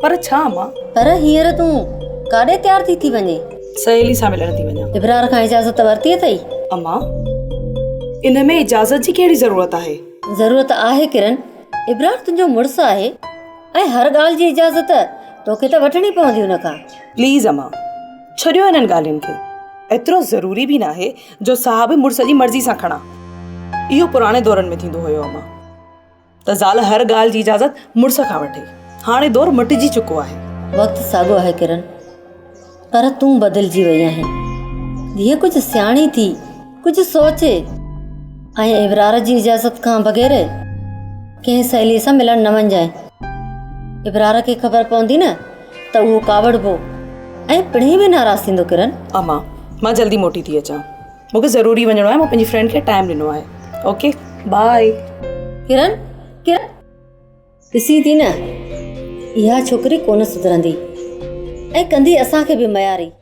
पर छा अम्मा? पर हींअर तूं काॾे तयार थी वञे? सहेली सां मिलण थी वञा। इब्रार खां इजाज़त वरिती अथई? अम्मा, इन में इजाज़त जी कहिड़ी ज़रूरत आहे? ज़रूरत आहे किरण। इब्रार तुंहिंजो मुड़ुसु आहे ऐं हर ॻाल्हि जी इजाज़त तोखे त वठणी पवंदी हुन खां। प्लीज़ अम्मा, छॾियो हिननि ॻाल्हियुनि खे। एतिरो ज़रूरी बि न आहे जो साहब मुड़ुस जी मर्ज़ी सां खणा। इहो पुराणे दौरनि में थींदो हुयो अम्मा, त ज़ाल हर ॻाल्हि जी इजाज़त मुड़ुस खां वठे। हाणे दौर मटिजी चुको आहे। वक़्तु साॻियो आहे किरण, पर तूं बदिलजी वई आहीं। धीअ कुझु सियाणी थी, कुझु सोचे ऐं इब्रार जी इजाज़त खां बग़ैर कंहिं सहेली सां मिलण न वञजांइ। इब्रार खे ख़बर पवंदी न त उहो कावड़बो ऐं पिणे में नाराज़ थींदो। किरण अम्मा, मां जल्दी मोटी थी अचां। मूंखे ज़रूरी वञिणो आहे। मां पंहिंजी फ्रेंड खे टाइम ॾिनो आहे। Okay, by. किरण किरण ॾिसी थी न, इहा छोकिरी कोन सुधरंदी ऐं कंदी असांखे बि मयारी।